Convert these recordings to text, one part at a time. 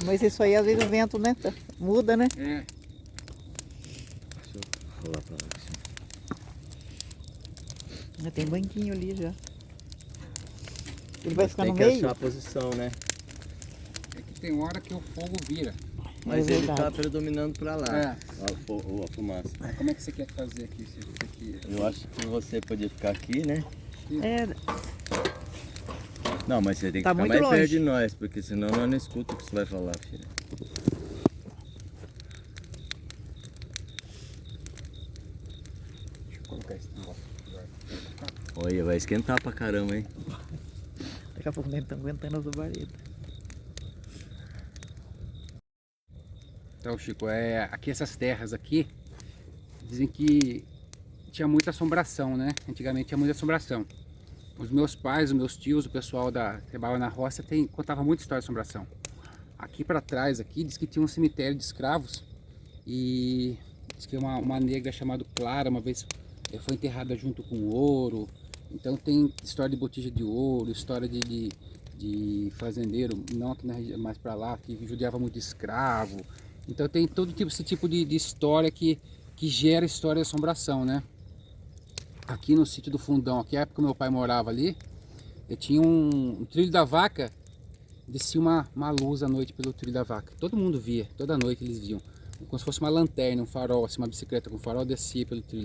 Mas isso aí às vezes o vento, né? Muda, né? É. Deixa eu rolar pra lá. Assim. Já tem banquinho ali já. Ele vai ficar no Tem que meio? achar a posição, né? É que tem hora que o fogo vira. Mas ele tá verdade. predominando pra lá. É. A fumaça. Mas como é que você quer fazer aqui? Eu acho que você podia ficar aqui, né? É, Não, mas você tem que Tá ficar muito mais longe. perto de nós, porque senão nós não escuta o que você vai falar, filha. Deixa eu colocar esse negócio agora. Olha, vai esquentar pra caramba, hein? daqui a pouco nem estão aguentando as labaredas. Então, Chico, aqui essas terras aqui, dizem que tinha muita assombração, né? Antigamente tinha muita assombração. Os meus pais, os meus tios, o pessoal que trabalhava na roça, contava muita história de assombração. Aqui para trás, aqui, diz que tinha um cemitério de escravos e diz que uma negra chamada Clara, uma vez foi enterrada junto com ouro. Então tem história de botija de ouro, história de fazendeiro, não aqui na região, mais para lá, que judiava muito de escravo. Então tem todo esse tipo de história que gera história de assombração, né? Aqui no sítio do Fundão, aqui a época que meu pai morava ali, eu tinha um trilho da vaca, descia uma luz à noite pelo trilho da vaca. Todo mundo via, toda noite eles viam. Como se fosse uma lanterna, um farol, assim, uma bicicleta com farol, descia pelo trilho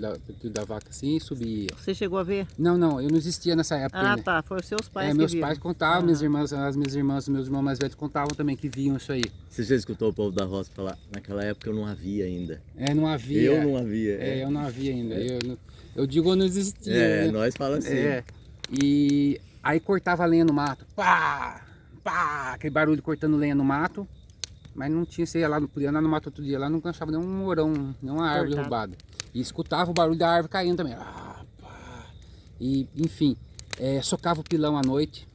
da vaca assim e subia. Você chegou a ver? Não, eu não existia nessa época Ah, ainda. tá. Foram seus pais que Meus viram. pais contavam, minhas irmãs, as minhas irmãs, meus irmãos mais velhos contavam também que viam isso aí. Você já escutou o povo da roça falar? Naquela época eu não havia ainda. Não havia. Eu não havia. Eu não havia ainda. Eu digo eu não existia. né? Nós falamos assim. E aí cortava lenha no mato. Pá! Pá! Aquele barulho cortando lenha no mato. Mas não tinha, você ia lá, não podia andar no mato outro dia lá, não achava nenhum morão, nenhuma árvore derrubada. E escutava o barulho da árvore caindo também. Pá. E, enfim, socava o pilão à noite.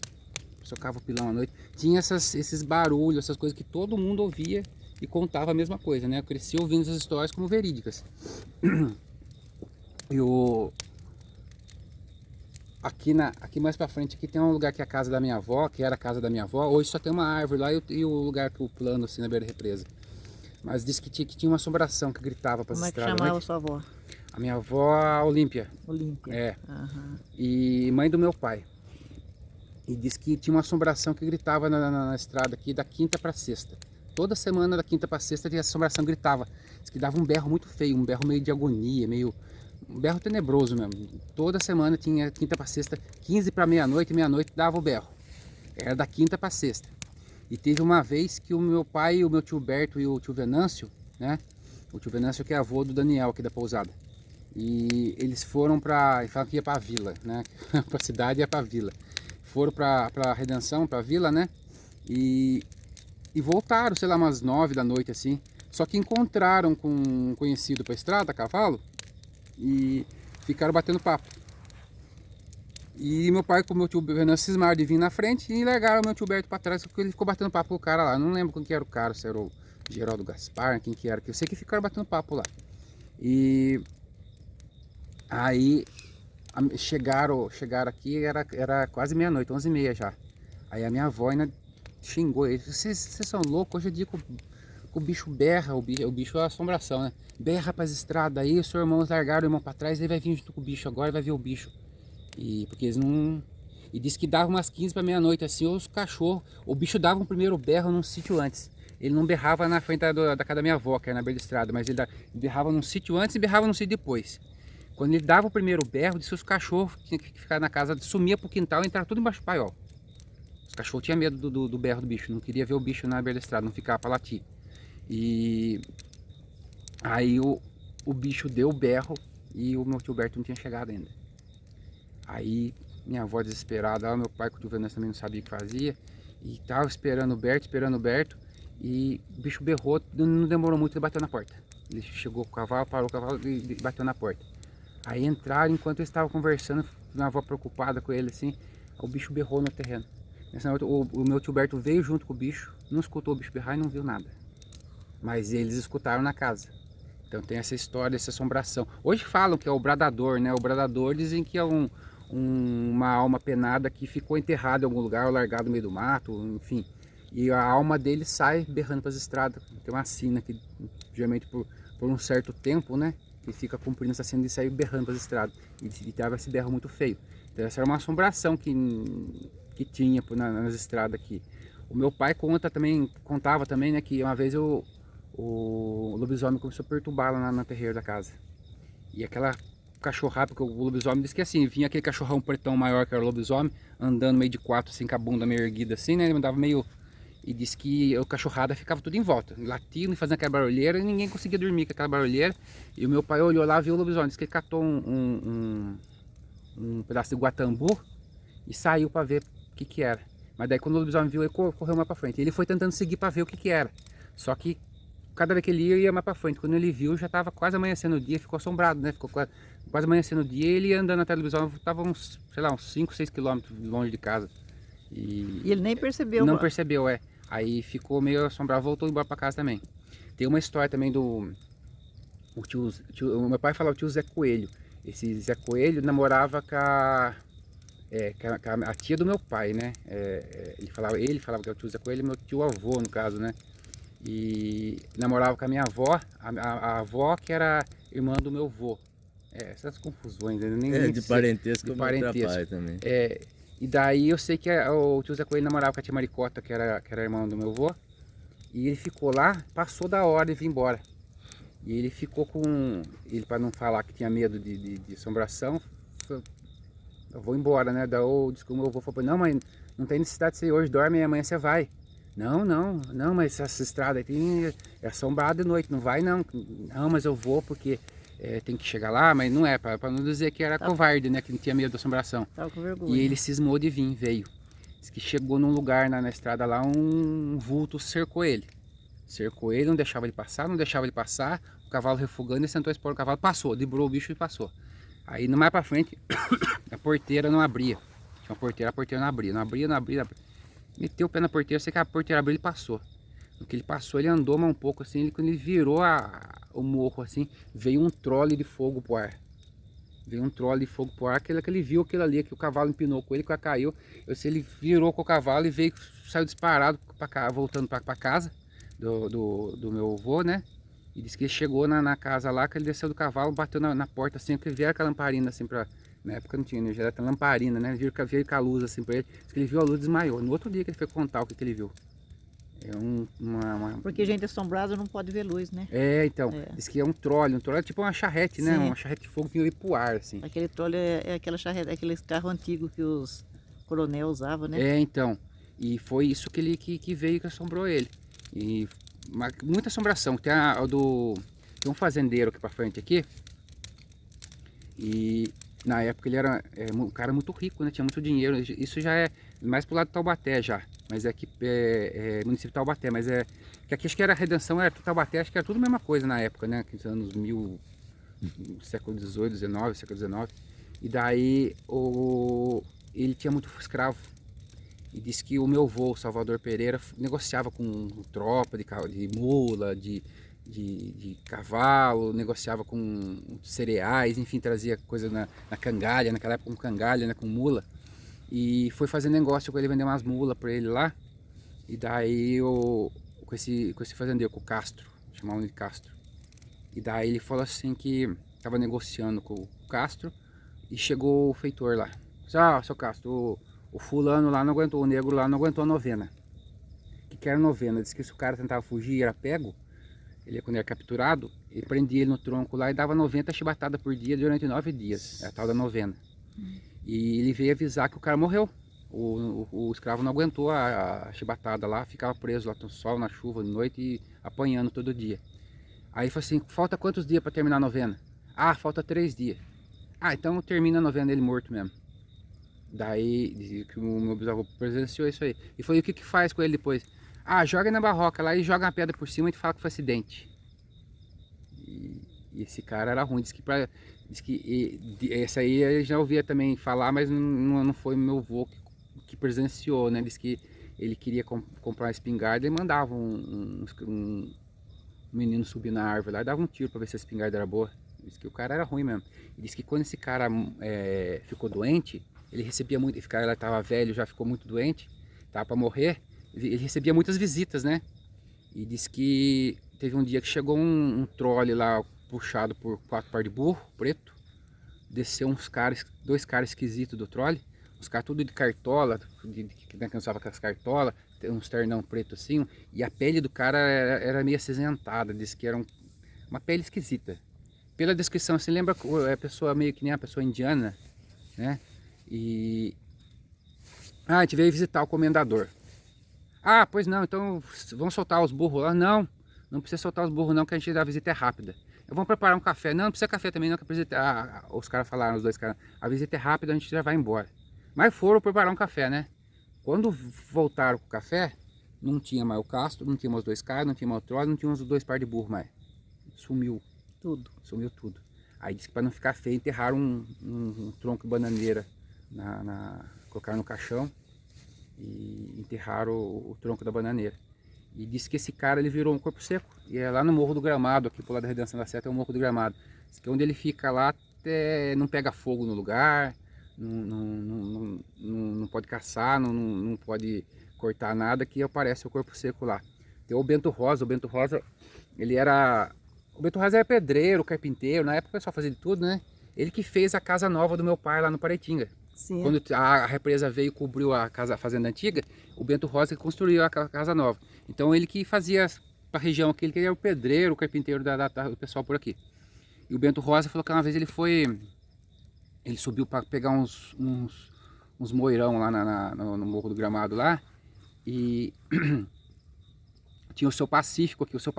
Tinha esses barulhos, essas coisas que todo mundo ouvia e contava a mesma coisa, né? Eu cresci ouvindo essas histórias como verídicas. Aqui mais pra frente aqui tem um lugar que é a casa da minha avó, que era a casa da minha avó. Hoje só tem uma árvore lá e o lugar que o plano assim na beira da represa. Mas disse que tinha uma assombração que gritava para as Como é que estradas. chamava sua avó? A minha avó, a Olímpia. Olímpia. Aham. E mãe do meu pai. E disse que tinha uma assombração que gritava na estrada aqui da quinta para sexta. Toda semana da quinta para sexta essa assombração gritava. Diz que dava um berro muito feio, um berro meio de agonia, um berro tenebroso mesmo. Toda semana tinha quinta para sexta, 15 para meia-noite dava o berro. Era da quinta para sexta. E teve uma vez que o meu pai, o meu tio Berto e o tio Venâncio, né? O tio Venâncio que é avô do Daniel aqui da pousada. E eles foram para, falavam que ia para a vila, né? Para a cidade ia para a vila. Foram para a Redenção, para a vila, né? E voltaram, sei lá, umas 9 da noite assim. Só que encontraram com um conhecido para a estrada, a cavalo, e ficaram batendo papo. E meu pai com o meu tio Venâncio cismaram de vir na frente e largaram o meu tio Berto para trás, porque ele ficou batendo papo com o cara lá. Não lembro quem que era o cara, se era o Geraldo Gaspar, quem que era, que eu sei que ficaram batendo papo lá. E aí chegaram aqui, era quase meia-noite, 11h30 já. Aí a minha avó ainda xingou eles: vocês são loucos, hoje é dia que o bicho berra, o bicho é assombração, né? Berra para as estradas aí, os seus irmãos largaram o irmão para trás, ele vai vir junto com o bicho agora, vai ver o bicho. E porque eles não... E disse que dava umas 15 para meia-noite assim, os cachorros, o bicho dava um primeiro berro num sítio antes. Ele não berrava na frente da casa da minha avó, que era na beira da estrada, mas ele berrava num sítio antes e berrava num sítio depois. Quando ele dava o primeiro berro, disse que os cachorros tinham que ficar na casa, sumia pro quintal e entrava tudo embaixo do paiol. Os cachorros tinham medo do berro do bicho, não queria ver o bicho na beira da estrada, não ficava para latir. E aí o bicho deu o berro e o meu tio Berto não tinha chegado ainda. Aí minha avó desesperada, meu pai com o tio Venâncio também não sabia o que fazia. E tava esperando o Berto, e o bicho berrou, não demorou muito, ele bateu na porta. Ele chegou com o cavalo, parou o cavalo e bateu na porta. Aí entraram, enquanto eles estavam conversando, minha avó preocupada com ele assim, o bicho berrou no terreno. O meu tio Berto veio junto com o bicho, não escutou o bicho berrar e não viu nada. Mas eles escutaram na casa. Então tem essa história, essa assombração. Hoje falam que é o bradador, né? O bradador dizem que é uma alma penada que ficou enterrada em algum lugar, ou largado no meio do mato, enfim. E a alma dele sai berrando pelas estradas. Tem uma sina que, geralmente, por um certo tempo, né? Que fica cumprindo essa sina e sai berrando pelas estradas. E tava esse berro muito feio. Então essa era uma assombração que tinha nas estradas aqui. O meu pai contava também, né? Que uma vez o lobisomem começou a perturbar lá na terreira da casa. E aquela cachorrada, porque o lobisomem disse que assim, vinha aquele cachorrão pretão maior que era o lobisomem, andando meio de quatro, assim, com a bunda meio erguida assim, né? Ele andava meio... E disse que a cachorrada ficava tudo em volta, latindo e fazendo aquela barulheira, e ninguém conseguia dormir com aquela barulheira. E o meu pai olhou lá, viu o lobisomem, disse que ele catou um pedaço de guatambu e saiu para ver o que era. Mas daí quando o lobisomem viu, ele correu mais para frente. Ele foi tentando seguir para ver o que era. Só que cada vez que ele ia mais para frente. Quando ele viu, já estava quase amanhecendo o dia, ficou assombrado, né? Ficou quase amanhecendo o dia, e ele andando até a televisão, estava uns, sei lá, uns 5, 6 quilômetros longe de casa. E ele nem percebeu. Não percebeu, é. Aí ficou meio assombrado, voltou embora para casa também. Tem uma história também do... O meu pai falava o tio Zé Coelho. Esse Zé Coelho namorava com a tia do meu pai, né? Ele falava que é o tio Zé Coelho, meu tio avô, no caso, né? E namorava com a minha avó, a avó que era irmã do meu avô. Essas confusões, nem de parentesco, de parentesco também. E daí eu sei que o tio Zé Coelho namorava com a tia Maricota, que era irmã do meu avô. E ele ficou lá, passou da hora e veio embora. E ele ficou ele, para não falar que tinha medo de assombração, falou, eu vou embora, né? Daí disse que o meu avô falou, não, mas não tem necessidade de você ir hoje, dorme e amanhã você vai. Não, mas essa estrada aqui é assombrada de noite, não vai não. Não, mas eu vou porque tem que chegar lá, mas não é, para não dizer que era covarde, né? Que não tinha medo da assombração. Tava com vergonha. E ele cismou de vir, veio. Diz que chegou num lugar na estrada lá, um vulto cercou ele. Cercou ele, não deixava ele passar, o cavalo refugando, ele sentou a espora, o cavalo passou, librou o bicho e passou. Aí mais pra frente, a porteira não abria. Tinha uma porteira, a porteira não abria. Meteu o pé na porteira, sei que a porteira abriu, ele passou. No que ele passou, ele andou mais um pouco assim, quando ele virou o morro assim, veio um trole de fogo pro ar. Que ele viu aquilo ali, que o cavalo empinou com ele, que caiu. Eu sei, ele virou com o cavalo e saiu disparado voltando para casa do meu avô, né? E disse que ele chegou na casa lá, que ele desceu do cavalo, bateu na porta assim, que vieram com a lamparina assim na época não tinha energia, era lamparina, né? Veio com a luz assim pra ele. Diz que ele viu a luz e desmaiou. No outro dia que ele foi contar o que ele viu. Porque gente assombrada não pode ver luz, né? Então, diz que é um trole é tipo uma charrete, né? Uma charrete de fogo que ia pro ar, assim. Aquele trole é aquela charrete, aquele carro antigo que os coronel usavam, né? Então, e foi isso que ele que veio, que assombrou ele. E muita assombração. Tem um fazendeiro aqui pra frente aqui, e na época ele era um cara muito rico, né? Tinha muito dinheiro. Isso já é mais pro lado de Taubaté já. Mas aqui município de Taubaté, mas que aqui acho que era a Redenção, era tudo Taubaté, acho que era tudo a mesma coisa na época, né? Nos anos século XVIII, XIX, século XIX. E daí ele tinha muito escravo. E disse que o meu avô, Salvador Pereira, negociava com tropa de mula, de cavalo, negociava com cereais, enfim, trazia coisa na cangalha, naquela época com cangalha, né, com mula. E foi fazer negócio com ele, vender umas mulas para ele lá. E daí com esse fazendeiro, com o Castro, chamavam ele de Castro. E daí ele falou assim que estava negociando com o Castro e chegou o feitor lá. Seu Castro, o fulano lá não aguentou, o negro lá não aguentou a novena. O que era novena? Diz que se o cara tentava fugir e era pego, quando era capturado, ele prendia ele no tronco lá e dava 90 chibatadas por dia durante 9 dias, é a tal da novena. E ele veio avisar que o cara morreu. O escravo não aguentou a chibatada lá, ficava preso lá no sol, na chuva, de noite e apanhando todo dia. Aí ele falou assim, falta quantos dias para terminar a novena? Ah, falta 3 dias. Ah, então termina a novena dele morto mesmo. Daí, dizia que o meu bisavô presenciou isso aí. E foi o que faz com ele depois? Ah, joga na barroca lá e joga uma pedra por cima e fala que foi acidente. E esse cara era ruim, diz que essa aí eu já ouvia também falar, mas não foi meu avô que presenciou, né? Diz que ele queria comprar uma espingarda e mandava um menino subir na árvore lá e dava um tiro para ver se a espingarda era boa. Diz que o cara era ruim mesmo. E diz que quando esse cara ficou doente, ele recebia muito, esse cara estava velho, já ficou muito doente, estava para morrer, ele recebia muitas visitas, né? E disse que teve um dia que chegou um trole lá, puxado por 4 par de burro, preto. Desceu uns caras, 2 caras esquisitos do trole. Os caras tudo de cartola, que usava com as cartolas, uns ternão preto assim. E a pele do cara era meio acinzentada, disse que era uma pele esquisita. Pela descrição, você lembra a pessoa meio que nem a pessoa indiana, né? E... Ah, a gente veio visitar o comendador. Ah, pois não, então vamos soltar os burros lá? Não, não precisa soltar os burros não, que a visita é rápida. Vamos preparar um café. Não, não precisa café também não, que a visita... os caras falaram, os 2 caras, a visita é rápida, a gente já vai embora. Mas foram preparar um café, né? Quando voltaram com o café, não tinha mais o Castro, não tinha mais os 2 caras, não tinha mais o Troll, não tinha os 2 par de burro mais. Sumiu. Tudo. Sumiu tudo. Aí disse que para não ficar feio, enterraram um tronco de bananeira, colocaram no caixão e enterraram o tronco da bananeira. E disse que esse cara ele virou um corpo seco. E é lá no Morro do Gramado, aqui pro lado da Redenção da Seta é o Morro do Gramado. Diz que onde ele fica lá até não pega fogo no lugar, não pode caçar, não pode cortar nada, que aparece o corpo seco lá. Tem o Bento Rosa, ele era... O Bento Rosa era pedreiro, carpinteiro, na época o pessoal fazia de tudo, né? Ele que fez a casa nova do meu pai lá no Paretinga. Sim. Quando a represa veio e cobriu a fazenda antiga, o Bento Rosa construiu a casa nova. Então ele que fazia para a região aqui, ele que era o pedreiro, o carpinteiro do pessoal por aqui. E o Bento Rosa falou que uma vez ele subiu para pegar uns moirão lá no Morro do Gramado lá, e tinha o seu Pacífico aqui, o seu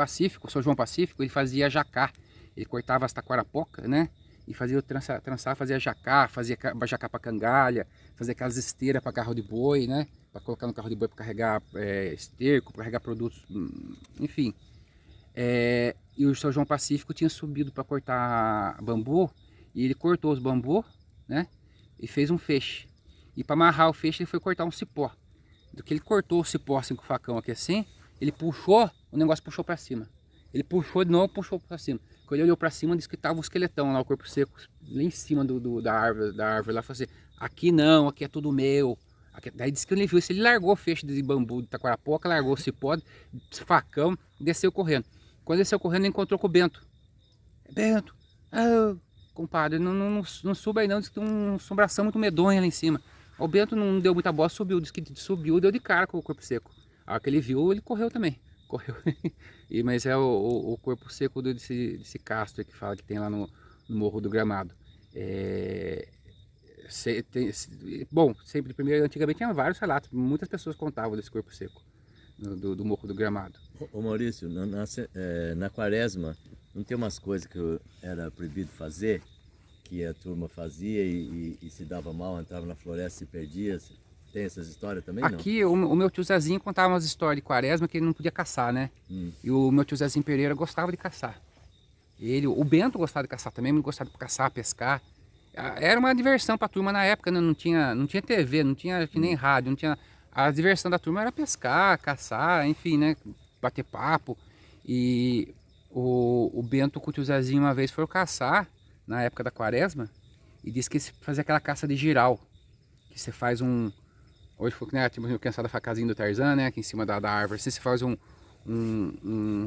João Pacífico, ele fazia jacá, ele cortava as taquarapocas, né? E fazia trançar, fazia jacá para cangalha, fazia aquelas esteiras para carro de boi, né? Para colocar no carro de boi para carregar esterco, para carregar produtos, enfim. E o seu João Pacífico tinha subido para cortar bambu, e ele cortou os bambu, né? E fez um feixe. E para amarrar o feixe ele foi cortar um cipó. Do que ele cortou o cipó assim com o facão aqui assim, ele puxou, o negócio puxou para cima. Ele puxou de novo, puxou para cima. Quando ele olhou para cima, disse que estava o esqueletão lá, o corpo seco, lá em cima da árvore lá, falou assim, aqui não, aqui é tudo meu. Aqui... Daí disse que ele viu isso, ele largou o feixe de bambu de taquarapoca, largou o cipó, facão, desceu correndo. Quando desceu correndo, ele encontrou com o Bento. Bento, compadre, não suba aí não, disse que tem uma assombração muito medonha lá em cima. O Bento não deu muita bola, subiu, disse que subiu, deu de cara com o corpo seco. A hora que ele viu, ele correu também. Correu. Mas é o corpo seco desse Castro que fala que tem lá no Morro do Gramado. Bom, sempre primeiro, antigamente tinha vários relatos, muitas pessoas contavam desse corpo seco do Morro do Gramado. Ô Maurício, na quaresma, não tem umas coisas que era proibido fazer, que a turma fazia e se dava mal, entrava na floresta e se perdia? Tem essas histórias também? Aqui, não? o meu tio Zezinho contava umas histórias de quaresma que ele não podia caçar, né? E o meu tio Zezinho Pereira gostava de caçar. O Bento gostava de caçar também, muito gostava de caçar, pescar. Era uma diversão para a turma na época, né? Não tinha TV, não tinha nem rádio, não tinha... A diversão da turma era pescar, caçar, enfim, né? Bater papo. E o Bento com o tio Zezinho uma vez foram caçar, na época da quaresma, e disse que fazia aquela caça de giral. Que você faz hoje foi, né, tipo, cansado da casinha do Tarzan, né, aqui em cima da árvore, assim, você faz um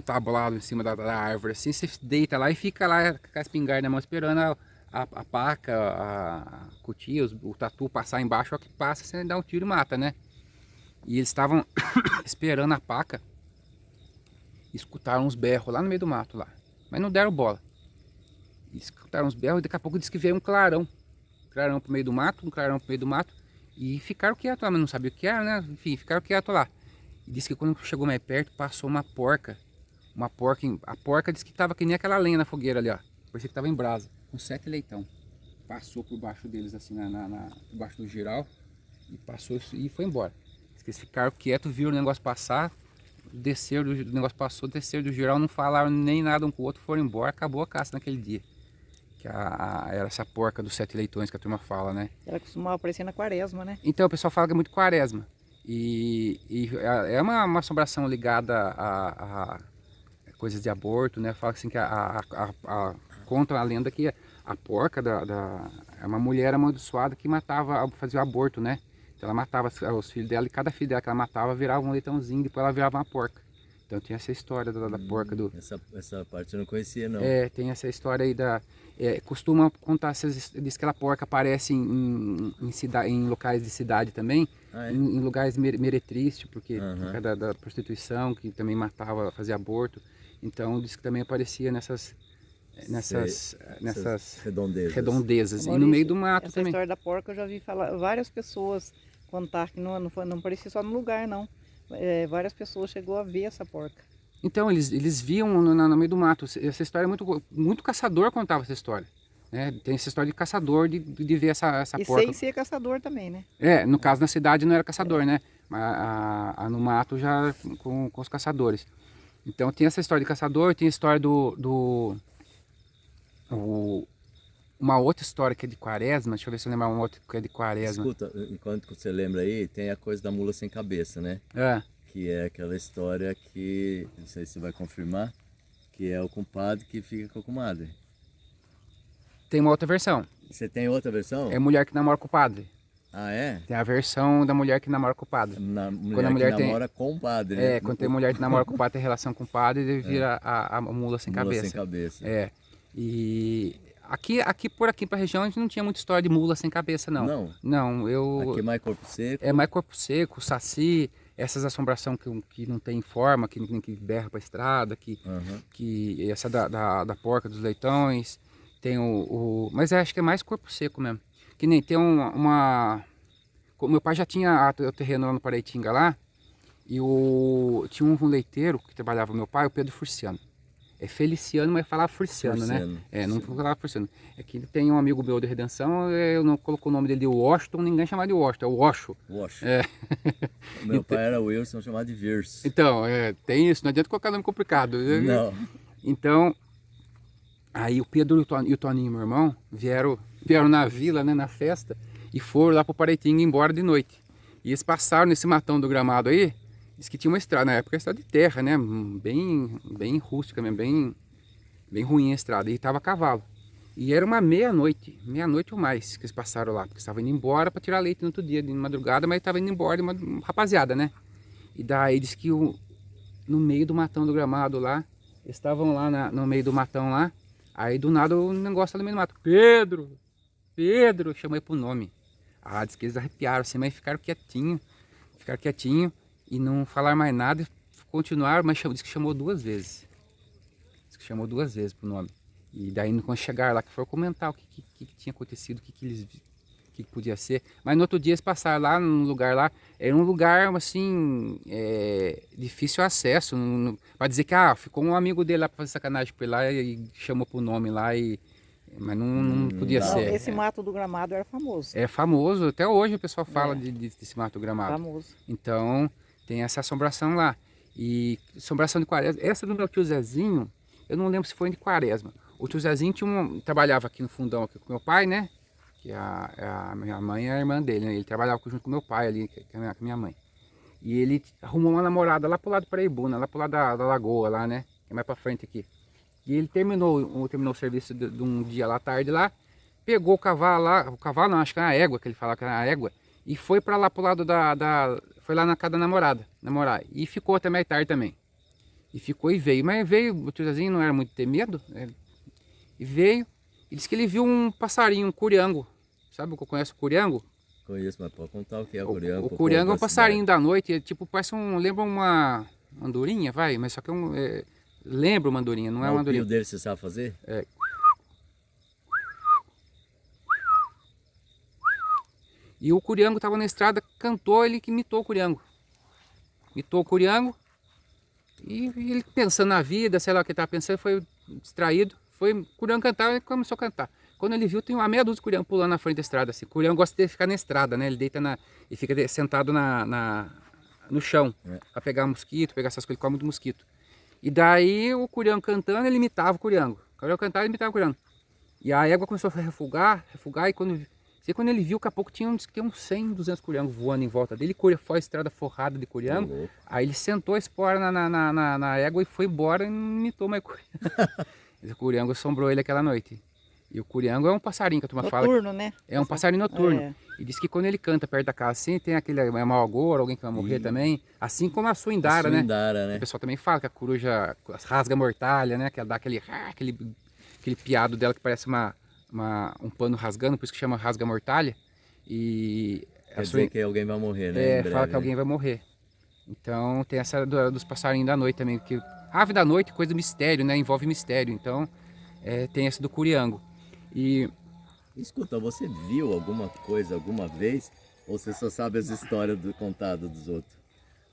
tablado em cima da árvore, assim, você deita lá e fica lá com a espingarda na mão esperando a paca, a cutia, o tatu passar embaixo, ó, que passa, você dá um tiro e mata, né. E eles estavam esperando a paca, escutaram uns berros lá no meio do mato lá, mas não deram bola. Escutaram uns berros e daqui a pouco disse que veio um clarão pro meio do mato, e ficaram quietos lá, mas não sabia o que era, né? Enfim, ficaram quietos lá. E disse que quando chegou mais perto, passou uma porca. A porca disse que estava que nem aquela lenha na fogueira ali, ó. Parecia que estava em brasa, com 7 leitão. Passou por baixo deles, assim, por baixo do giral, e passou e foi embora. Diz que eles ficaram quietos, viram o negócio passar, desceram, o negócio passou, desceram do giral, não falaram nem nada um com o outro, foram embora, acabou a caça naquele dia. Que era essa porca dos 7 leitões que a turma fala, né? Ela costumava aparecer na quaresma, né? Então o pessoal fala que é muito quaresma. E é uma assombração ligada a coisas de aborto, né? Fala assim que conta a lenda que a porca é uma mulher amaldiçoada que fazia o aborto, né? Então ela matava os filhos dela e cada filho dela que ela matava virava um leitãozinho, depois ela virava uma porca. Então tem essa história da porca do... Essa parte eu não conhecia, não. tem essa história aí da... costuma contar, diz que aquela porca aparece em locais de cidade também, Ah, é? em lugares meretrícios, porque Aham. por causa da prostituição, que também matava, fazia aborto. Então diz que também aparecia nessas redondezas. redondezas. E no Maurício, meio do mato essa também. história da porca eu já vi falar, várias pessoas contar que não parecia só no lugar, não. Várias pessoas chegou a ver essa porca. Então, eles viam no meio do mato. Essa história é muito caçador contava essa história. Né? Tem essa história de caçador, de ver essa E porca. sem ser caçador também, né? No caso na cidade não era caçador, né? Mas no mato já com os caçadores. Então tem essa história de caçador, tem a história uma outra história que é de Quaresma, deixa eu ver se eu lembro uma outra que é de Quaresma. Escuta, enquanto você lembra aí, tem a coisa da mula sem cabeça, né? Que é aquela história que, não sei se você vai confirmar, que é o compadre que fica com a comadre. Tem uma outra versão. Você tem outra versão? É mulher que namora com o padre. Ah, é? Tem a versão da mulher que namora com o padre. Mulher que namora com o padre, né? Quando tem mulher que namora com o padre, tem relação com o padre, ele vira a mula sem Mula cabeça. sem cabeça. E por aqui pra região a gente não tinha muita história de mula sem cabeça, não. Não? Não, Aqui é mais corpo seco. É mais corpo seco, saci, essas assombração que não tem forma, que berra pra estrada, Aham. que essa da porca, dos leitões, tem mas acho que é mais corpo seco mesmo. Que nem tem meu pai já tinha o terreno lá no Paraitinga lá, e tinha um leiteiro que trabalhava com meu pai, o Pedro Furciano. É Feliciano, mas falava Furciano, né? Não falava Furciano. É que tem um amigo meu de Redenção, eu não colocou o nome dele de Washington, ninguém chamava de Washington, é o Osho. Meu pai era Wilson, chamado de Verso. Então, tem isso, não adianta colocar nome complicado. Não. Então, aí o Pedro e o Toninho, meu irmão, vieram na vila, né, na festa, e foram lá pro Paraitinga embora de noite. E eles passaram nesse matão do Gramado aí, diz que tinha uma estrada, na época estrada de terra, né, bem rústica mesmo, bem ruim a estrada, e tava a cavalo. E era uma meia-noite ou mais que eles passaram lá, porque estavam indo embora para tirar leite no outro dia, de madrugada, mas estavam indo embora, rapaziada, né. E daí diz que no meio do matão do Gramado lá, eles estavam lá no meio do matão lá, aí do nada o negócio lá no meio do mato, Pedro, chamei pro nome. Diz que eles arrepiaram assim, mas ficaram quietinho e não falaram mais nada, continuaram, mas disse que chamou duas vezes. Diz que chamou duas vezes pro nome. E daí quando chegaram lá, que foram comentar o que tinha acontecido, o que podia ser. Mas no outro dia eles passaram lá num lugar lá, era um lugar assim, difícil acesso, para dizer que ficou um amigo dele lá para fazer sacanagem por ele lá e chamou pro nome lá, mas não podia Não, ser. esse mato do Gramado era famoso. É famoso, até hoje o pessoal fala desse mato do Gramado. Famoso. Então tem essa assombração lá. E assombração de Quaresma, essa do meu tio Zezinho, eu não lembro se foi de Quaresma. O tio Zezinho trabalhava aqui no fundão aqui com meu pai, né? Que a minha mãe é a irmã dele, né? Ele trabalhava junto com meu pai ali, com a minha mãe. E ele arrumou uma namorada lá pro lado do Paraibuna, lá pro lado da lagoa lá, né? Que é mais pra frente aqui. E ele terminou o serviço de um dia lá tarde lá, pegou o cavalo lá, não, acho que era a égua, que ele falava que era a égua, e foi pra lá pro lado foi lá na casa da namorada, namorar. E ficou até mais tarde também. E ficou e veio. Mas veio, o tiozinho não era muito ter medo, né? E veio, e disse que ele viu um passarinho, um curiango. Sabe o que eu conheço o curiango? Conheço, mas pode contar o que é o curiango. O curiango é um passarinho da noite, parece lembra uma andorinha, mas só que lembra uma andorinha, não é uma andorinha. O dele você sabe fazer? E o curiango estava na estrada, cantou, ele que imitou o curiango. Imitou o curiango, e ele pensando na vida, sei lá o que ele estava pensando, foi distraído, o curiango cantar, ele começou a cantar. Quando ele viu, tem uma meia dúzia de curiango pulando na frente da estrada. Assim. O curiango gosta de ficar na estrada, né? Ele deita e fica sentado no chão, para pegar mosquito, pegar essas coisas, ele come muito mosquito. E daí o curiango cantando, ele imitava o curiango. O curiango cantava, ele imitava o curiango. E a égua começou a refugar, e quando ele viu, daqui a pouco tinha uns 100, 200 curiangos voando em volta dele, foi a estrada forrada de curiango. Aí ele sentou a espora na égua e foi embora e não imitou mais curiango. O curiango assombrou ele aquela noite. E o curiango é um passarinho que a turma fala. Noturno, né? É um passarinho noturno. É. E diz que quando ele canta perto da casa assim, tem aquele mau agouro, alguém que vai morrer também. Assim como a suindara, né? Suindara, né? O pessoal também fala que a coruja rasga a mortalha, né? Que ela dá aquele piado dela que parece um pano rasgando, por isso que chama rasga-mortalha. E Quer dizer que alguém vai morrer, né? Em breve, fala que alguém vai morrer. Então tem essa dos passarinhos da noite também, porque ave da noite, coisa do mistério, né? Envolve mistério. Então tem essa do curiango. E Escuta, você viu alguma coisa alguma vez? Ou você só sabe as histórias contadas dos outros?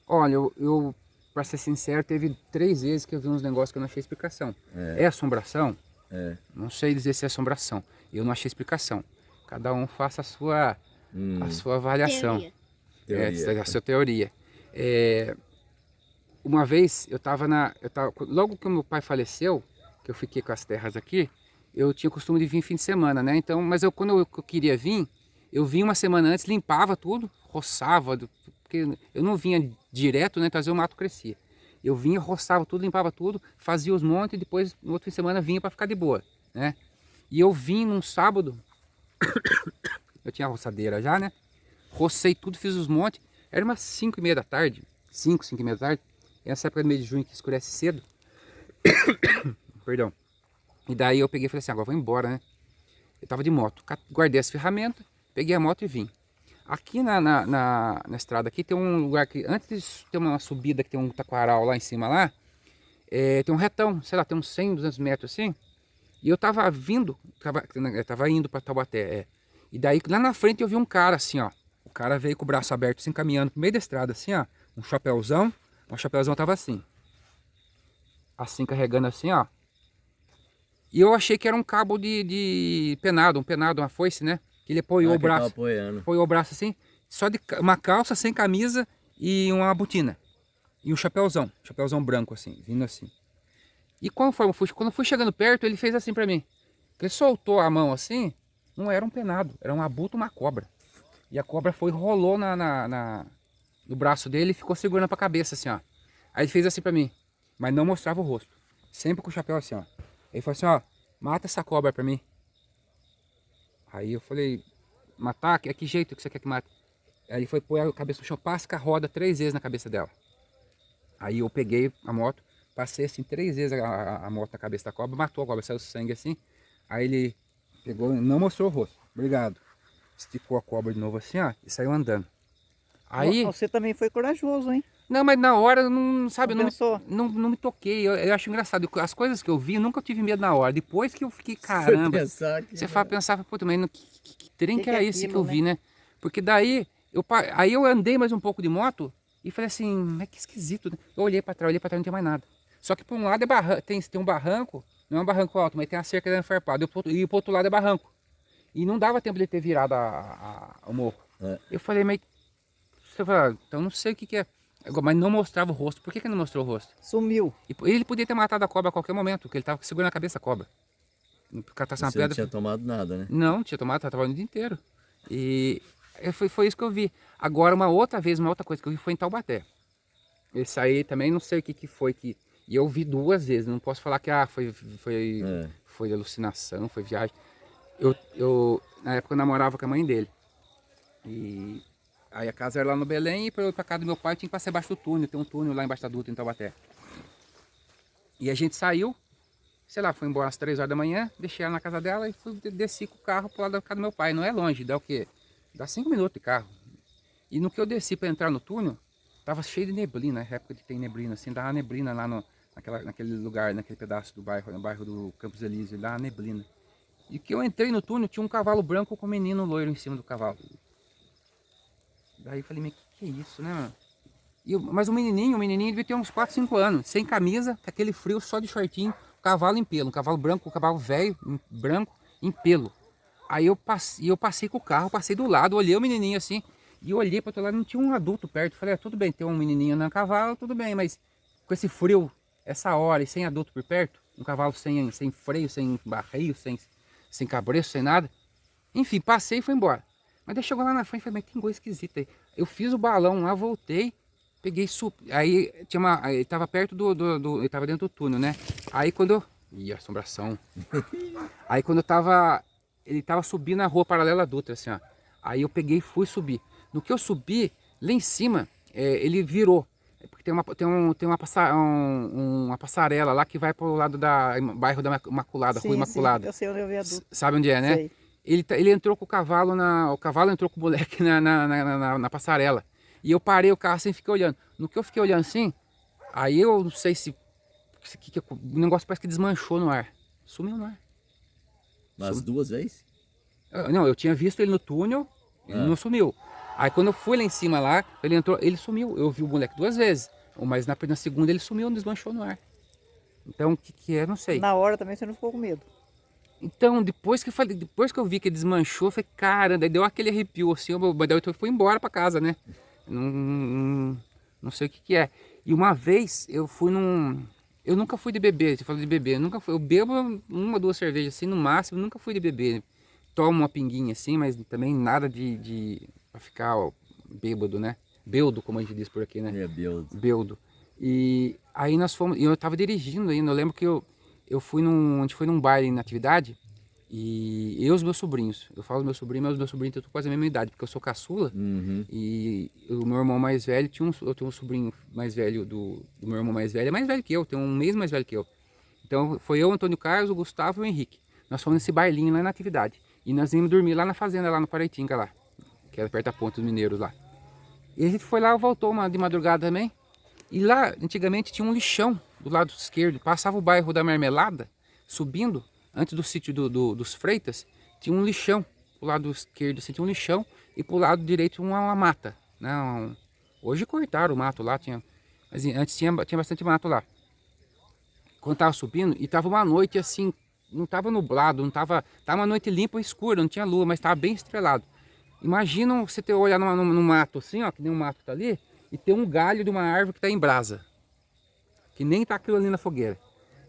olha, eu para ser sincero, teve 3 vezes que eu vi uns negócios que eu não achei explicação. É assombração? É. Não sei dizer se é assombração. Eu não achei explicação. Cada um faça a sua avaliação. Teoria. A sua teoria. Uma vez logo que o meu pai faleceu, que eu fiquei com as terras aqui, eu tinha o costume de vir fim de semana, né? Então, mas quando eu queria vir, eu vinha uma semana antes, limpava tudo, roçava, porque eu não vinha direto, né? Então às vezes o mato crescia. Eu vinha, roçava tudo, limpava tudo, fazia os montes e depois no outro fim de semana vinha para ficar de boa, né? E eu vim num sábado, eu tinha a roçadeira já, né? Rocei tudo, fiz os montes, era umas 5h30 da tarde, 5h30 da tarde, essa época do mês de junho que escurece cedo, perdão. E daí eu peguei e falei assim, agora vou embora, né? Eu tava de moto, guardei as ferramentas, peguei a moto e vim. Aqui na estrada aqui tem um lugar que, antes de ter uma subida que tem um taquaral lá em cima lá, tem um retão, sei lá, tem uns 100, 200 metros assim. E eu tava tava indo para Taubaté, E daí lá na frente eu vi um cara assim, ó. O cara veio com o braço aberto assim, caminhando pro meio da estrada assim, ó. O chapéuzão tava assim. Assim, carregando assim, ó. E eu achei que era um cabo de penado, uma foice, né? Que ele apoiou o braço. Apoiou o braço assim, só de uma calça sem camisa e uma botina. E um chapéuzão branco assim, vindo assim. E quando eu fui chegando perto, ele fez assim pra mim. Ele soltou a mão assim, não era um penado, era um abutre, uma cobra. E a cobra rolou no braço dele e ficou segurando pra cabeça assim, ó. Aí ele fez assim pra mim, mas não mostrava o rosto. Sempre com o chapéu assim, ó. Ele falou assim, ó, mata essa cobra pra mim. Aí eu falei, matar? Que jeito que você quer que mate? Aí ele foi pôr a cabeça no chão, pasca a roda 3 vezes na cabeça dela. Aí eu peguei a moto, passei assim 3 vezes a moto na cabeça da cobra, matou a cobra, saiu sangue assim. Aí ele pegou, não mostrou o rosto, obrigado. Esticou a cobra de novo assim, ó, e saiu andando. Aí... Você também foi corajoso, hein? Não, mas na hora, não, sabe, Não não me toquei. Eu acho engraçado. As coisas que eu vi, eu nunca tive medo na hora. Depois que eu fiquei, caramba. Você pensava, pô, mas que trem que era esse que eu vi, né? Porque daí, aí eu andei mais um pouco de moto e falei assim, mas que esquisito, né? Eu olhei pra trás, não tinha mais nada. Só que por um lado tem um barranco, não é um barranco alto, mas tem a cerca enfarpada. E pro outro lado é barranco. E não dava tempo de ter virado o morro. Eu falei, mas... Você fala, então não sei o que é. Mas não mostrava o rosto. Por que não mostrou o rosto? Sumiu. E ele podia ter matado a cobra a qualquer momento, porque ele estava segurando a cabeça da cobra. Você não tinha tomado nada, né? Não tinha tomado, estava trabalhando o dia inteiro. E foi isso que eu vi. Agora, uma outra coisa que eu vi foi em Taubaté. Esse aí também não sei o que foi que... E eu vi 2 vezes, não posso falar que foi alucinação, foi viagem. Na época eu namorava com a mãe dele. E... Aí a casa era lá no Belém e para eu ir para casa do meu pai tinha que passar embaixo do túnel. Tem um túnel lá embaixo da Dutra, em Taubaté. E a gente saiu, sei lá, foi embora às 3 horas da manhã, deixei ela na casa dela e desci com o carro para lado da casa do meu pai. Não é longe, dá o quê? Dá 5 minutos de carro. E no que eu desci para entrar no túnel, tava cheio de neblina, na época que tem neblina, assim, dava neblina lá naquele lugar, naquele pedaço do bairro, no bairro do Campos Elíseos, dava neblina. E que eu entrei no túnel, tinha um cavalo branco com um menino loiro em cima do cavalo. Daí eu falei, mas que é isso, né, mano? Mas o menininho devia ter uns 4, 5 anos, sem camisa, com aquele frio, só de shortinho, cavalo em pelo, um cavalo branco, um cavalo velho, branco, em pelo. Aí eu passei com o carro, passei do lado, olhei o menininho assim, e olhei para outro lado, não tinha um adulto perto. Falei, tudo bem, tem um menininho no cavalo, tudo bem, mas com esse frio, essa hora, e sem adulto por perto, um cavalo sem freio, sem barreio, sem cabresto, sem nada. Enfim, passei e fui embora. Mas daí chegou lá na frente e falei, mas tem coisa esquisita aí. Eu fiz o balão lá, voltei, peguei, aí tinha ele tava perto ele tava dentro do túnel, né? Aí quando eu E assombração. Aí quando ele tava subindo a rua paralela à Dutra, assim, ó. Aí eu peguei e fui subir. No que eu subi, lá em cima, ele virou. Porque tem uma passarela lá que vai pro lado da bairro da Imaculada, Rua Imaculada. Sim, eu sei onde é o viaduto. Sabe onde é, né? Sei. Ele entrou com o cavalo, o cavalo entrou com o moleque na passarela. E eu parei o carro assim e fiquei olhando. No que eu fiquei olhando assim, aí eu não sei se o negócio parece que desmanchou no ar. Sumiu no ar. Mas 2 vezes? Não, eu tinha visto ele no túnel, ele não sumiu. Aí quando eu fui lá em cima lá, ele entrou, ele sumiu. Eu vi o moleque 2 vezes. Mas na segunda ele sumiu, desmanchou no ar. Então o que é, não sei. Na hora também você não ficou com medo. Então, depois que eu vi que ele desmanchou, eu falei, cara, daí deu aquele arrepio assim, mas daí eu fui embora pra casa, né? Não sei o que é. E uma vez eu fui num. Eu nunca fui de beber, você falou de beber, eu bebo 1 ou 2 cervejas assim no máximo, nunca fui de beber. Tomo uma pinguinha assim, mas também nada pra ficar bêbado, né? Beldo, como a gente diz por aqui, né? É, beldo. Beldo. E aí nós fomos, e eu tava dirigindo ainda, eu lembro que a gente foi num baile na atividade, e eu e os meus sobrinhos, eu falo meus sobrinhos, mas os meus sobrinhos têm quase a mesma idade, porque eu sou caçula, e o meu irmão mais velho, eu tenho um sobrinho mais velho do meu irmão mais velho, é mais velho que eu, tem um mês mais velho que eu. Então foi eu, Antônio Carlos, o Gustavo e o Henrique. Nós fomos nesse bailinho lá na atividade, e nós íamos dormir lá na fazenda, lá no Paraitinga lá, que era perto da Ponte dos Mineiros lá. E a gente foi lá, voltou de madrugada também. E lá, antigamente, tinha um lixão do lado esquerdo. Passava o bairro da Marmelada, subindo, antes do sítio dos Freitas, tinha um lixão. Pro lado esquerdo, assim, tinha um lixão. E pro lado direito, uma mata. Né? Hoje cortaram o mato lá, mas antes tinha bastante mato lá. Quando tava subindo, e tava uma noite assim, não tava nublado, tava uma noite limpa e escura, não tinha lua, mas tava bem estrelado. Imagina você olhar no mato assim, ó, que nem um mato tá ali, e ter um galho de uma árvore que tá em brasa. Que nem tá aquilo ali na fogueira.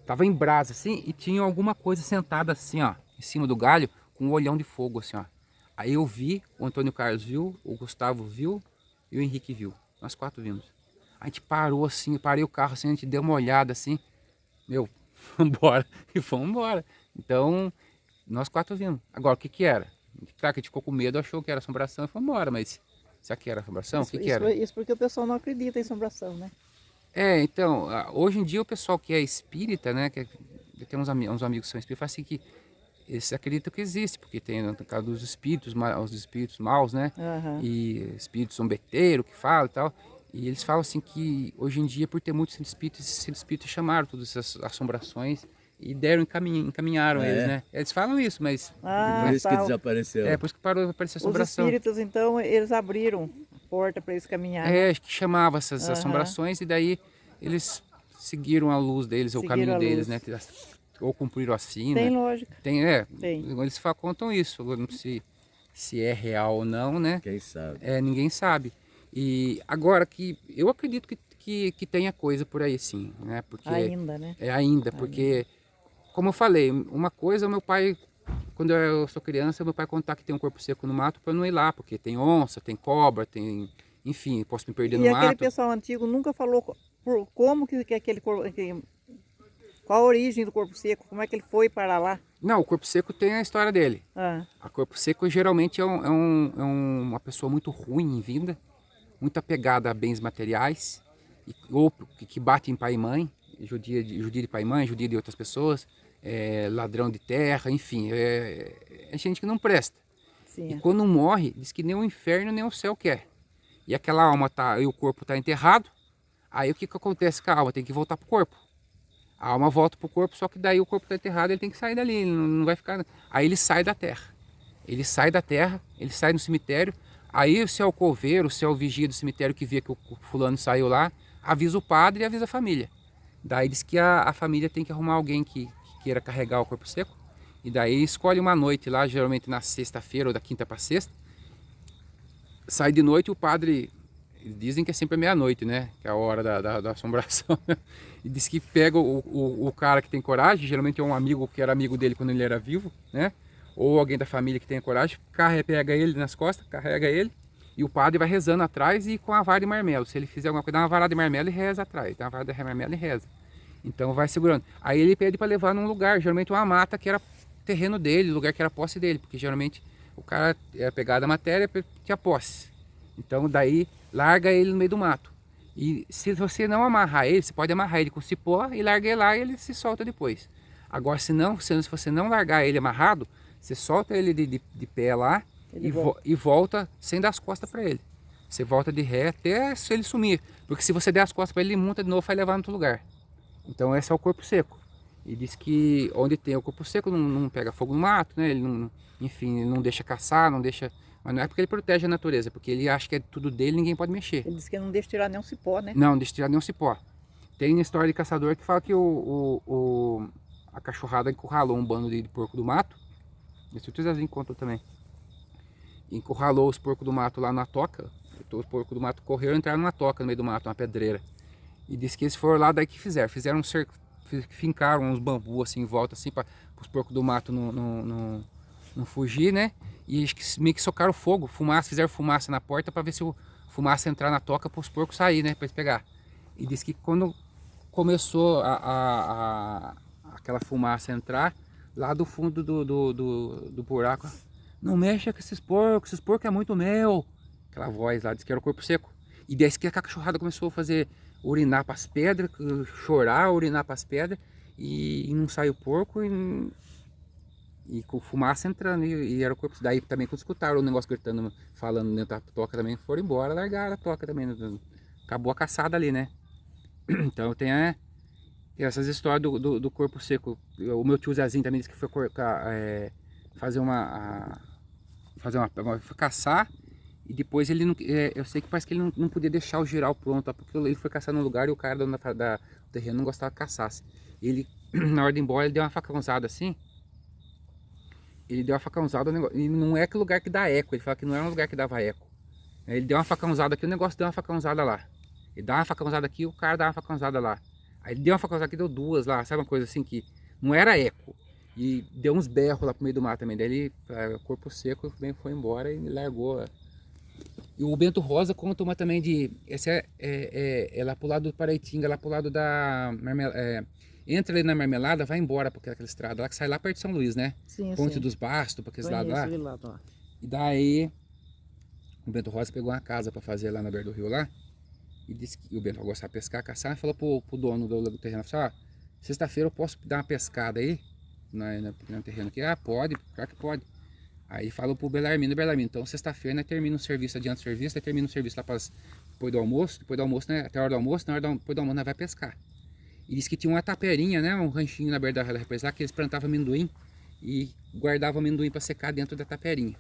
Tava em brasa assim, e tinha alguma coisa sentada assim, ó, em cima do galho, com um olhão de fogo assim, ó. Aí eu vi, o Antônio Carlos viu, o Gustavo viu e o Henrique viu. Nós 4 vimos. A gente parou assim, eu parei o carro assim, a gente deu uma olhada assim, meu, vambora, e fomos embora. Então, nós 4 vimos. Agora, o que era? Claro que a gente ficou com medo, achou que era assombração e foi embora, mas será que era assombração? O que era? Isso porque o pessoal não acredita em assombração, né? Então, hoje em dia o pessoal que é espírita, né, tem uns amigos que são espíritas, fala assim que eles acreditam que existe, porque tem no caso dos espíritos, os espíritos maus, né, e espíritos zombeteiros que falam e tal, e eles falam assim que hoje em dia, por ter muitos espíritos, esses espíritos chamaram todas essas assombrações e encaminharam eles, né? Eles falam isso, mas Por isso que desapareceu. por isso que parou de aparecer Os assombração. espíritos, então, eles abriram a porta para eles caminharem. Acho que chamava essas assombrações e daí eles seguiram a luz deles, ou o caminho deles, né? Ou cumpriram a sina. Tem lógica. Tem. Eles contam isso, agora não sei se é real ou não, né? Quem sabe? Ninguém sabe. E agora que eu acredito que tenha coisa por aí sim, né? Porque Ainda, né? Porque, como eu falei, uma coisa, o meu pai, quando eu sou criança, meu pai contar que tem um corpo seco no mato para não ir lá, porque tem onça, tem cobra, enfim, posso me perder no mato. E aquele pessoal antigo nunca falou como que aquele corpo, qual a origem do corpo seco, como é que ele foi para lá? Não, o corpo seco tem a história dele. O corpo seco geralmente é uma pessoa muito ruim em vida, muito apegada a bens materiais, ou que bate em pai e mãe, judia de pai e mãe, judia de outras pessoas, ladrão de terra, enfim, é gente que não presta. Sim, e quando morre, diz que nem o inferno nem o céu quer. E aquela alma e o corpo está enterrado, aí o que acontece com a alma? Tem que voltar para o corpo. A alma volta para o corpo, só que daí o corpo está enterrado, ele tem que sair dali, ele não vai ficar... Aí ele sai da terra. Ele sai da terra, ele sai no cemitério, aí se é o coveiro, se é o vigia do cemitério que vê que o fulano saiu lá, avisa o padre e avisa a família. Daí diz que a família tem que arrumar alguém que queira carregar o corpo seco, e daí escolhe uma noite lá, geralmente na sexta-feira ou da quinta para sexta, sai de noite, o padre, dizem que é sempre meia-noite, né, que é a hora da assombração, e diz que pega o cara que tem coragem, geralmente é um amigo que era amigo dele quando ele era vivo, né, ou alguém da família que tem coragem, pega ele nas costas, carrega ele, e o padre vai rezando atrás e com a vara de marmelo. Se ele fizer alguma coisa, dá uma varada de marmelo e reza atrás, dá uma varada de marmelo e reza. Então vai segurando. Aí ele pede para levar num lugar, geralmente uma mata que era terreno dele, lugar que era posse dele, porque geralmente o cara era pegado a matéria tinha posse. Então daí larga ele no meio do mato. E se você não amarrar ele, você pode amarrar ele com cipó e larga ele lá e ele se solta depois. Agora se você não largar ele amarrado, você solta ele de pé lá e volta sem dar as costas para ele. Você volta de ré até ele sumir. Porque se você der as costas para ele, ele monta de novo e vai levar em outro lugar. Então esse é o corpo seco. E diz que onde tem o corpo seco não pega fogo no mato, né? Ele não, enfim, ele não deixa caçar, não deixa... Mas não é porque ele protege a natureza, porque ele acha que é tudo dele, ninguém pode mexer. Ele disse que não deixa tirar nem um cipó, né? Não deixa tirar nenhum cipó. Tem história de caçador que fala que a cachorrada encurralou um bando de porco do mato. Esse o Zezinho contou também. Encurralou os porcos do mato lá na toca. Os porcos do mato correram e entraram numa toca no meio do mato, uma pedreira. E disse que eles foram lá, daí que fizeram um cerco, fincaram uns bambus assim em volta, assim, para os porcos do mato não fugir, né? E meio que socaram fogo, fizeram fumaça na porta para ver se o fumaça entrar na toca para os porcos sair, né? Para eles pegar. E disse que quando começou aquela fumaça a entrar, lá do fundo do buraco, não mexa com esses porcos é muito meu. Aquela voz lá, disse que era o corpo seco. E disse que a cachorrada começou a fazer urinar para as pedras, chorar, urinar para as pedras, e não saiu o porco, e com fumaça entrando, e era o corpo. Daí também quando escutaram o negócio gritando, falando dentro da toca também, foram embora, largaram a toca também, acabou a caçada ali, né? Então tem essas histórias do corpo seco. O meu tio Zezinho também disse que foi foi caçar, e depois ele não, eu sei que parece que ele não podia deixar o giral pronto, porque ele foi caçar num lugar e o cara do terreno não gostava que caçasse. Ele, na hora de ir embora, ele deu uma facãozada assim. Ele deu uma facãozada, e não é aquele lugar que dá eco, ele fala que não era um lugar que dava eco. Ele deu uma facãozada aqui, o negócio deu uma facãozada lá. Ele dá uma facãozada aqui, o cara dá uma facãozada lá. Aí ele deu uma facãozada aqui, deu duas lá, sabe uma coisa assim que não era eco. E deu uns berros lá pro meio do mato também. Daí ele, corpo seco, foi embora e largou. E o Bento Rosa conta uma também de... Essa é lá pro lado do Paraitinga, lá pro lado da... entra ali na Marmelada, vai embora por aquela estrada lá que sai lá perto de São Luís, né? Sim, Ponte sim. dos Bastos, para aqueles lados lá. Lá. E daí o Bento Rosa pegou uma casa para fazer lá na beira do rio lá. E disse que o Bento gostava de pescar, caçar, e falou pro dono do terreno, falou assim, sexta-feira eu posso dar uma pescada aí no terreno aqui? Ah, pode, claro que pode. Aí falou pro Belarmino, então sexta-feira, né, termina o serviço, adianta o serviço, termina o serviço lá depois do almoço, né, até a hora do almoço, depois do almoço nós vai pescar. E disse que tinha uma taperinha, né, um ranchinho na beira da represa lá, que eles plantavam amendoim e guardavam amendoim para secar dentro da taperinha.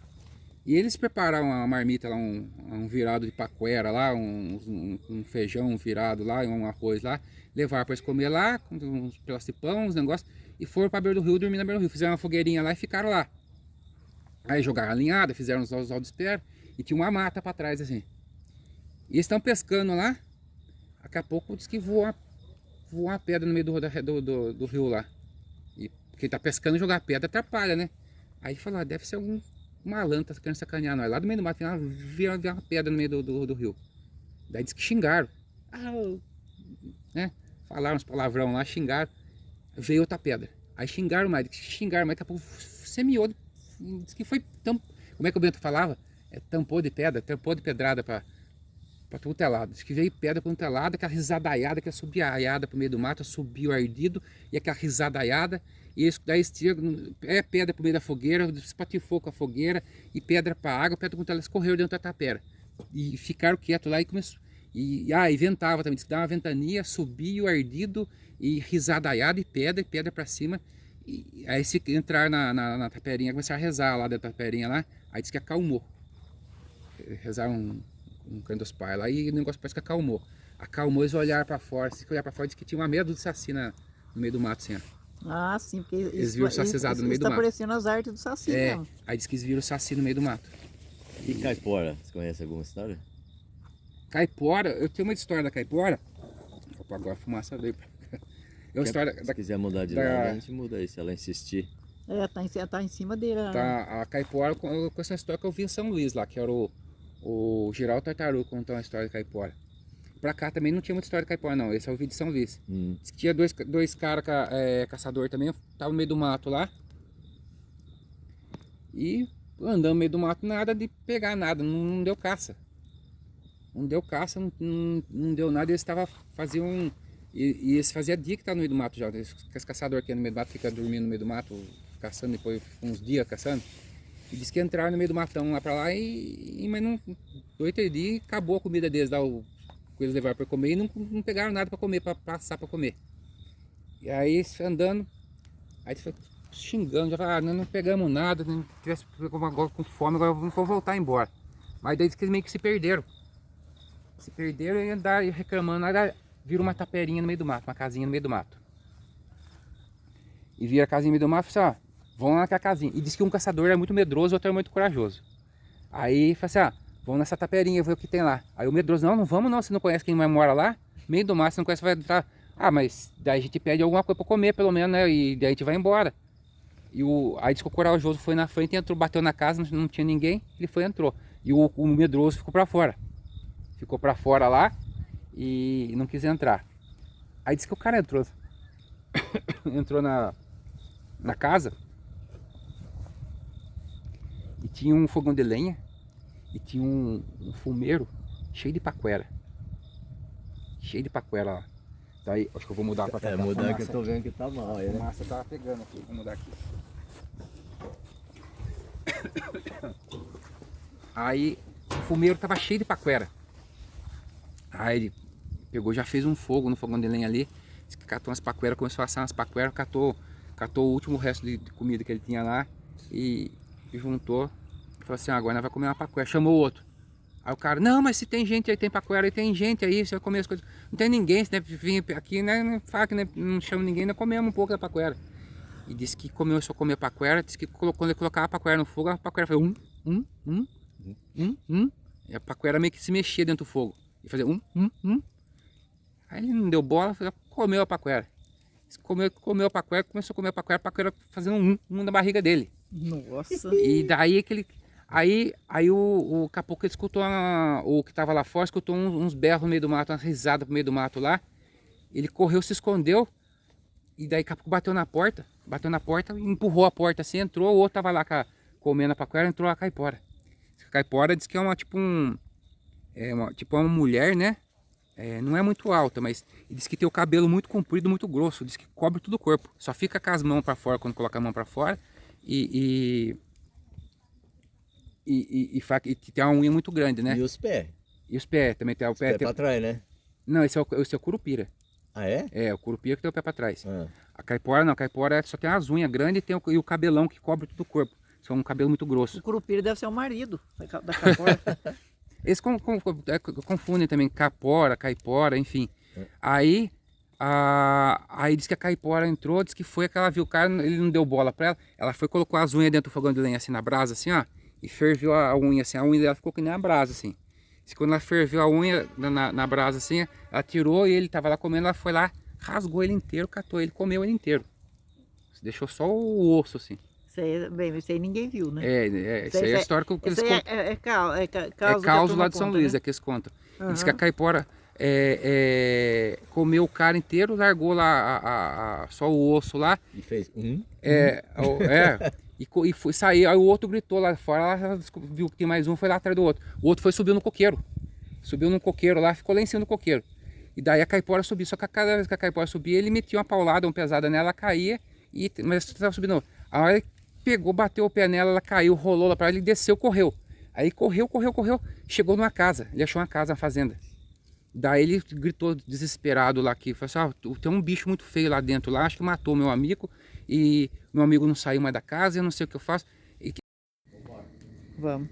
E eles prepararam uma marmita lá, um virado de paquera lá, um feijão virado lá, um arroz lá, levaram para eles comer lá, com uns pedaços de pão, uns negócios, e foram para a beira do rio, dormir na beira do rio. Fizeram uma fogueirinha lá e ficaram lá. Aí jogaram a linhada, fizeram os ovos de espera, e tinha uma mata para trás assim. E eles estão pescando lá, daqui a pouco diz que voa uma pedra no meio do rio lá. E quem tá pescando, jogar pedra atrapalha, né? Aí falou, deve ser algum malandro, tá querendo sacanear nós. Lá do meio do mato, viram uma pedra no meio do rio. Daí diz que xingaram. Né? Falaram uns palavrão lá, xingaram. Veio outra pedra. Aí xingaram mais, daqui a pouco semeou. Diz que foi como é que o Bento falava? Tampou de pedrada para tudo é lado. Diz que veio pedra para tudo é lado, aquela risadaiada, aquela subiaiada pro meio do mato, subiu ardido, e aquela risadaiada, e daí pedra pro meio da fogueira, espatifou com a fogueira, e pedra para água, pedra com elas correu dentro da tapera. E ficaram quietos lá e começou. E ventava também, diz que dava uma ventania, subiu ardido, e risadaiada, e pedra para cima. E aí se entrar na taperinha, começaram a rezar lá dentro da taperinha lá, aí diz que acalmou. Rezaram um canto dos pais lá e o negócio parece que acalmou. Eles olharam para fora, diz que tinha uma meia dúzia de saci no meio do mato, assim, ó. Ah, sim, porque eles viram o sacizado no meio do mato. Está parecendo as artes do saci, mesmo. Aí diz que eles viram o saci no meio do mato. E caipora, você conhece alguma história? Caipora, eu tenho uma história da caipora. Opa, agora a fumaça veio. Se quiser mudar de lado, a gente muda aí, se ela insistir. Tá em cima dele. Tá, a caipora com essa história que eu vi em São Luís lá, que era o Geraldo Tartaruga contou uma história da caipora. pra cá também não tinha muita história de caipora, não. Esse eu ouvi de São Luís. Diz que tinha dois caras caçador também, tava no meio do mato lá. E andando no meio do mato, nada de pegar nada, não deu caça. Não deu caça, não deu nada. Eles faziam. E eles faziam dia que tá no meio do mato já. Esse caçador aqui no meio do mato fica dormindo no meio do mato, caçando depois uns dias caçando. E disse que entraram no meio do matão lá pra lá mas não. 2, 3 dias acabou a comida deles lá, o que eles levaram pra comer e não pegaram nada pra comer, pra passar pra comer. E aí andando, aí foi xingando, já falou, não pegamos nada, não tivesse agora com fome, agora vamos voltar embora. Mas daí eles meio que se perderam. Se perderam e andaram reclamando, aí viram uma taperinha no meio do mato, uma casinha no meio do mato. E viram a casinha no meio do mato e falaram, vão lá naquela casinha. E disse que um caçador era muito medroso, o outro era muito corajoso. Aí falou assim, vamos nessa taperinha, ver o que tem lá. Aí o medroso, não vamos não, você não conhece quem mora lá? Meio do mato, você não conhece, vai entrar. Mas daí a gente pede alguma coisa pra comer, pelo menos, né? E daí a gente vai embora. Aí disse que o corajoso foi na frente, entrou, bateu na casa, não tinha ninguém, ele foi e entrou. E o medroso ficou pra fora. Ficou pra fora lá e não quis entrar. Aí disse que o cara entrou. Entrou na casa. E tinha um fogão de lenha. E tinha um fumeiro cheio de paquera. Cheio de paquera lá. Daí, acho que eu vou mudar pra cá. Mudar que eu tô vendo que tá mal aí, A né? massa tava pegando aqui, vou mudar aqui. Aí o fumeiro tava cheio de paquera. Aí ele pegou, já fez um fogo no fogão de lenha ali. Catou umas paqueras, começou a assar umas paqueras, catou o último resto de comida que ele tinha lá e juntou. Falou assim, agora nós vamos comer uma paquera. Chamou o outro. Aí o cara, não, mas se tem gente aí, tem paquera aí, tem gente aí, você vai comer as coisas. Não tem ninguém, se vir aqui, né, não fala que não chama ninguém, nós comemos um pouco da paquera. E disse que começou a comer paquera, disse que quando ele colocava a paquera no fogo, a paquera foi E a paquera meio que se mexia dentro do fogo. E fazia Aí ele não deu bola, comeu a paquera. Comeu a paquera, começou a comer a paquera fazendo na barriga dele. Nossa. E daí que ele... Aí o capô escutou, o que tava lá fora, escutou uns berros no meio do mato, umas risadas no meio do mato lá. Ele correu, se escondeu, e daí o capô bateu na porta, empurrou a porta assim, entrou, o outro tava lá comendo a paquera, entrou a caipora. A caipora diz que é uma mulher, né? Não é muito alta, mas diz que tem o cabelo muito comprido, muito grosso, diz que cobre todo o corpo. Só fica com as mãos para fora quando coloca a mão para fora e tem uma unha muito grande, né? E os pés? E os pés, também tem o pé. Os pés pra trás, né? Não, esse é o curupira. Ah, é? É, o curupira que tem o pé para trás. Ah. A caipora não, a caipora só tem as unhas grandes e o cabelão que cobre todo o corpo. Só um cabelo muito grosso. O curupira deve ser o marido da caipora. Eles confundem também capora, caipora, enfim. Aí diz que a caipora entrou, diz que foi que ela viu o cara, ele não deu bola pra ela. Ela foi, colocou as unhas dentro do fogão de lenha assim na brasa, assim, ó. E ferveu a unha, assim. A unha dela ficou que nem a brasa, assim. Diz que quando ela ferveu a unha na brasa, assim, ela tirou e ele tava lá comendo, ela foi lá, rasgou ele inteiro, catou ele, comeu ele inteiro. Deixou só o osso, assim. Isso aí ninguém viu, né? Isso aí é a história que eles contam. É caos lá de São Luís, né? que eles contam. Diz que a caipora comeu o cara inteiro, largou lá só o osso lá. E fez E foi sair, aí o outro gritou lá fora, ela viu que tem mais um, foi lá atrás do outro. O outro foi subir no coqueiro. Subiu no coqueiro lá, ficou lá em cima do coqueiro. E daí a caipora subiu, só que cada vez que a caipora subia, ele metia uma paulada, uma pesada nela, ela caía, mas estava subindo. A hora ele pegou, bateu o pé nela, ela caiu, rolou lá para ele, desceu, correu. Aí correu, chegou numa casa, ele achou uma casa, uma fazenda. Daí ele gritou desesperado lá aqui, falou assim, tem um bicho muito feio lá dentro, lá, acho que matou meu amigo, e meu amigo não saiu mais da casa, eu não sei o que eu faço. Vamos.